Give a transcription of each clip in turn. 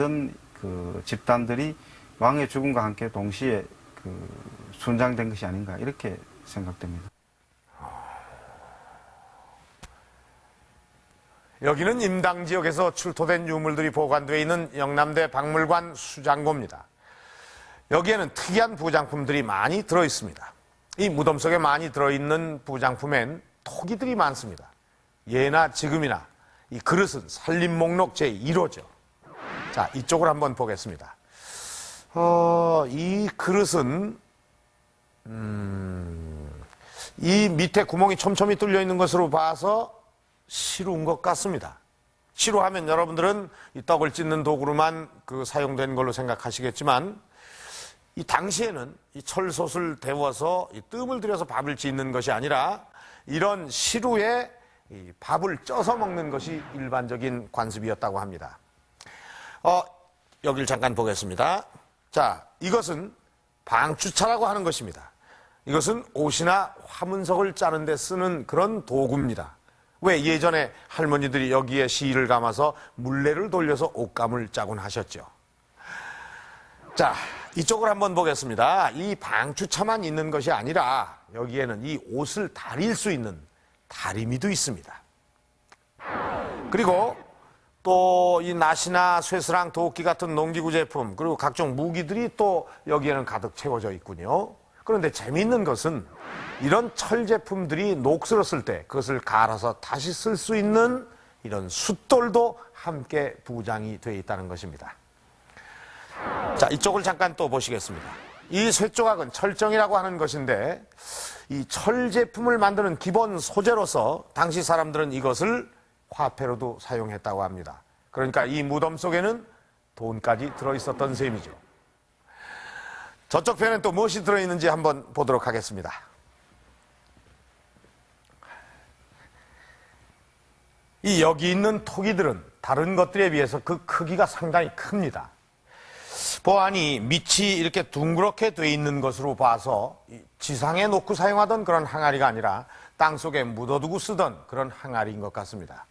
살던 그 집단들이 왕의 죽음과 함께 동시에 그 순장된 것이 아닌가 이렇게 생각됩니다. 여기는 임당 지역에서 출토된 유물들이 보관되어 있는 영남대 박물관 수장고입니다. 여기에는 특이한 부장품들이 많이 들어있습니다. 이 무덤 속에 많이 들어있는 부장품엔 토기들이 많습니다. 예나 지금이나 이 그릇은 산림 목록 제1호죠. 자, 이쪽을 한번 보겠습니다. 이 그릇은 이 밑에 구멍이 촘촘히 뚫려 있는 것으로 봐서 시루인 것 같습니다. 시루하면 여러분들은 이 떡을 찢는 도구로만 사용된 걸로 생각하시겠지만 이 당시에는 이 철솥을 데워서 이 뜸을 들여서 밥을 짓는 것이 아니라 이런 시루에 이 밥을 쪄서 먹는 것이 일반적인 관습이었다고 합니다. 여기를 잠깐 보겠습니다. 자, 이것은 방추차라고 하는 것입니다. 이것은 옷이나 화문석을 짜는 데 쓰는 그런 도구입니다. 왜 예전에 할머니들이 여기에 실을 감아서 물레를 돌려서 옷감을 짜곤 하셨죠. 자, 이쪽을 한번 보겠습니다. 이 방추차만 있는 것이 아니라 여기에는 이 옷을 다릴 수 있는 다리미도 있습니다. 그리고 또 이 낫이나 쇠스랑 도끼 같은 농기구 제품 그리고 각종 무기들이 또 여기에는 가득 채워져 있군요. 그런데 재미있는 것은 이런 철 제품들이 녹슬었을 때 그것을 갈아서 다시 쓸 수 있는 이런 숫돌도 함께 부장이 되어 있다는 것입니다. 자, 이쪽을 잠깐 또 보시겠습니다. 이 쇠조각은 철정이라고 하는 것인데 이 철 제품을 만드는 기본 소재로서 당시 사람들은 이것을 화폐로도 사용했다고 합니다. 그러니까 이 무덤 속에는 돈까지 들어있었던 셈이죠. 저쪽 편엔 또 무엇이 들어있는지 한번 보도록 하겠습니다. 이 여기 있는 토기들은 다른 것들에 비해서 그 크기가 상당히 큽니다. 보아하니 밑이 이렇게 둥그렇게 돼 있는 것으로 봐서 지상에 놓고 사용하던 그런 항아리가 아니라 땅속에 묻어두고 쓰던 그런 항아리인 것 같습니다.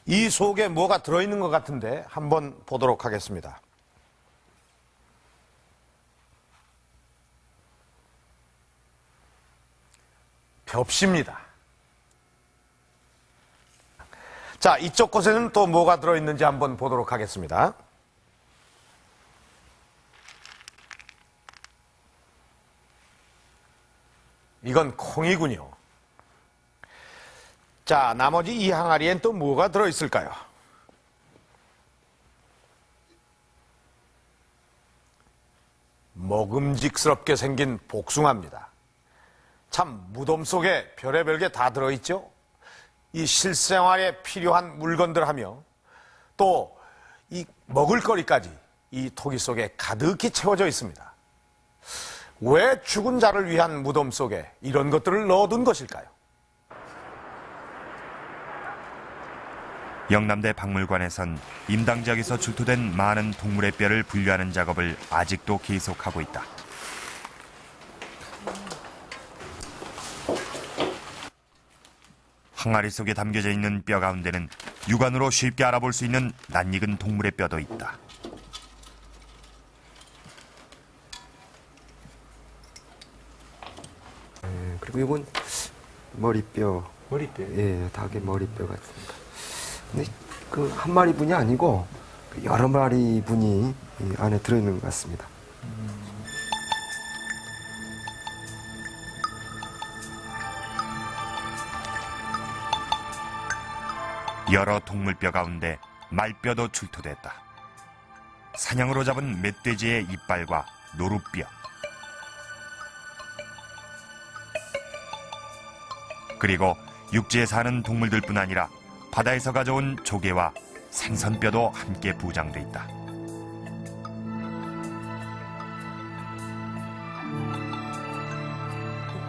이 속에 뭐가 들어있는 것 같은데 한번 보도록 하겠습니다. 벽시입니다. 자, 이쪽 곳에는 또 뭐가 들어있는지 한번 보도록 하겠습니다. 이건 콩이군요. 자, 나머지 이 항아리엔 또 뭐가 들어있을까요? 먹음직스럽게 생긴 복숭아입니다. 참 무덤 속에 별의별 게 다 들어있죠. 이 실생활에 필요한 물건들 하며 또 이 먹을거리까지 이 토기 속에 가득히 채워져 있습니다. 왜 죽은 자를 위한 무덤 속에 이런 것들을 넣어둔 것일까요? 영남대 박물관에선 임당 지역에서 출토된 많은 동물의 뼈를 분류하는 작업을 아직도 계속하고 있다. 항아리 속에 담겨져 있는 뼈 가운데는 육안으로 쉽게 알아볼 수 있는 낯익은 동물의 뼈도 있다. 그리고 이건 머리뼈. 머리뼈. 예, 닭의 머리뼈 같습니다. 근데 그 한 마리 분이 아니고 여러 마리 분이 이 안에 들어있는 것 같습니다. 여러 동물뼈 가운데 말뼈도 출토됐다. 사냥으로 잡은 멧돼지의 이빨과 노루뼈, 그리고 육지에 사는 동물들뿐 아니라 바다에서 가져온 조개와 생선뼈도 함께 부장돼 있다.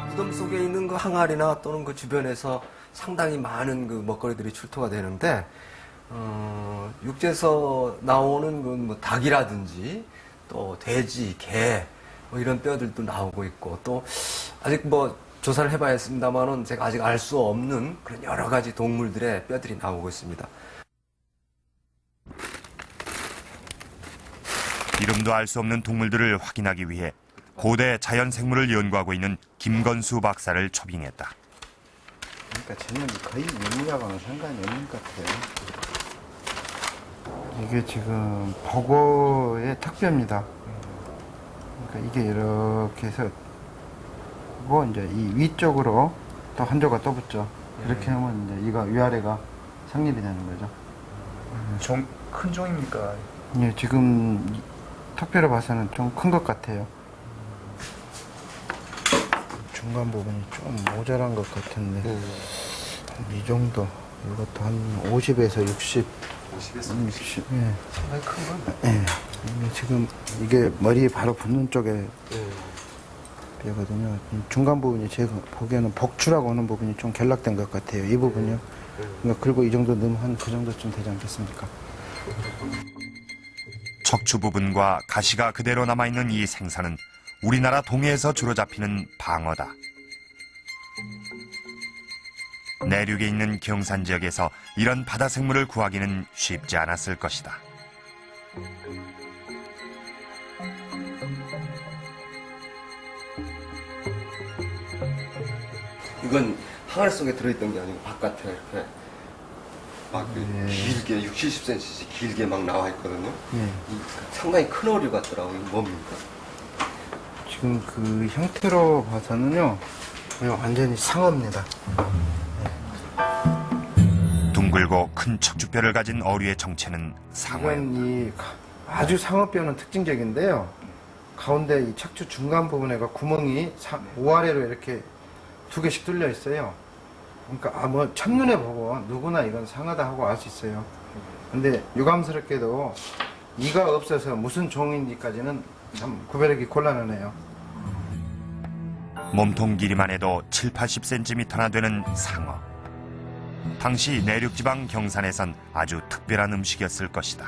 무덤 속에 있는 그 항아리나 또는 그 주변에서 상당히 많은 그 먹거리들이 출토가 되는데, 육지에서 나오는 그 뭐 닭이라든지 또 돼지, 개, 뭐 이런 뼈들도 나오고 있고, 또 아직 뭐 조사를 해봐야겠습니다만은 제가 아직 알 수 없는 그런 여러 가지 동물들의 뼈들이 나오고 있습니다. 이름도 알 수 없는 동물들을 확인하기 위해 고대 자연생물을 연구하고 있는 김건수 박사를 초빙했다. 그러니까 쟤는 거의 유물하고는 상관이 없는 것 같아요. 이게 지금 보고의 턱뼈입니다. 그러니까 이게 이렇게 해서 뭐 이제 이 위쪽으로 또 한 조가 또 붙죠. 이렇게 하면 이제 이거 위아래가 상립이 되는 거죠. 큰 종입니까? 예, 지금 이 턱뼈로 봐서는 좀 큰 것 같아요. 중간 부분이 좀 모자란 것 같은데 이 정도. 이것도 한 50에서 60. 50에서 60. 예. 상당히 큰 건. 예. 이게 지금 이게 머리 바로 붙는 쪽에 뼈거든요. 중간 부분이 제가 보기에는 복추라고 하는 부분이 좀 결락된 것 같아요. 이 부분이요. 그러니까 그리고 이 정도 넣으면 한 그 정도쯤 되지 않겠습니까? 척추 부분과 가시가 그대로 남아있는 이 생선은 우리나라 동해에서 주로 잡히는 방어다. 내륙에 있는 경산 지역에서 이런 바다 생물을 구하기는 쉽지 않았을 것이다. 이건 항아리 속에 들어있던 게 아니고 바깥에 이렇게 막 길게 60, 70cm씩 길게 막 나와 있거든요. 예. 이 상당히 큰 어류 같더라고요. 이거 뭡니까? 지금 그 형태로 봐서는요. 이거 완전히 상어입니다. 둥글고 큰 척추뼈를 가진 어류의 정체는 상어야. 이건 이 아주 상어뼈는 특징적인데요. 가운데 이 척추 중간 부분에가 구멍이 우아래로 이렇게 2개씩 뚫려 있어요. 그러니까 뭐 첫눈에 보고 누구나 이건 상어다 하고 알 수 있어요. 근데 유감스럽게도 이가 없어서 무슨 종인지까지는 참 구별하기 곤란하네요. 몸통 길이만 해도 7, 80cm나 되는 상어. 당시 내륙지방 경산에선 아주 특별한 음식이었을 것이다.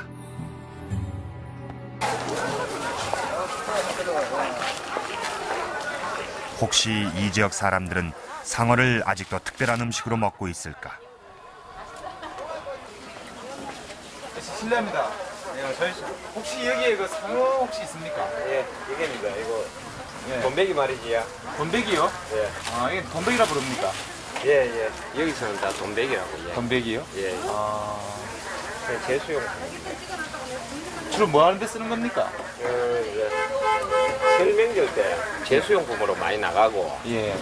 혹시 이 지역 사람들은 상어를 아직도 특별한 음식으로 먹고 있을까? 실례합니다. 예, 저희 혹시 여기에 그 상어 혹시 있습니까? 예, 이게입니다. 이거 예. 돈베기 말이지요. 돈베기요? 예, 아, 이게 돈베기라 부릅니까? 예, 예. 여기서는 다 돈베기라고. 예, 돈베기요? 예. 아, 그냥 제수용. 주로 뭐 하는데 쓰는 겁니까? 이제 설명절 때 제수용품으로 많이 나가고 예.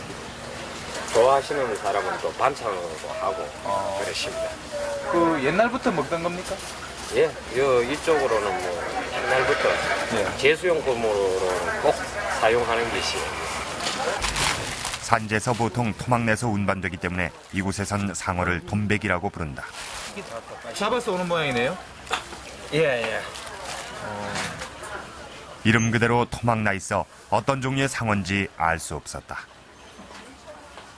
좋아하시는 사람은 또 반찬으로도 하고 그러십니다. 그 옛날부터 먹던 겁니까? 예, 이쪽으로는 뭐 옛날부터 예. 제수용품으로는 꼭 사용하는 것이에요. 산지에서 보통 토막내서 운반되기 때문에 이곳에선 상어를 돈베기라고 부른다. 잡아서 오는 모양이네요. 예, 예. 이름 그대로 토막나 있어 어떤 종류의 상어인지 알 수 없었다.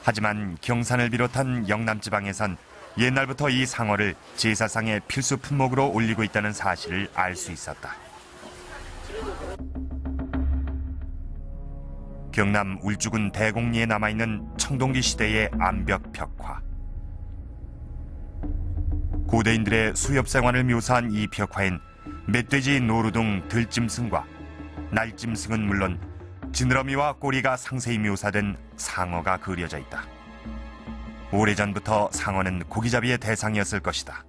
하지만 경산을 비롯한 영남지방에선 옛날부터 이 상어를 제사상의 필수 품목으로 올리고 있다는 사실을 알 수 있었다. 경남 울주군 대곡리에 남아있는 청동기 시대의 암벽 벽화. 고대인들의 수렵 생활을 묘사한 이 벽화엔 멧돼지 노루등 들짐승과 날짐승은 물론 지느러미와 꼬리가 상세히 묘사된 상어가 그려져 있다. 오래전부터 상어는 고기잡이의 대상이었을 것이다.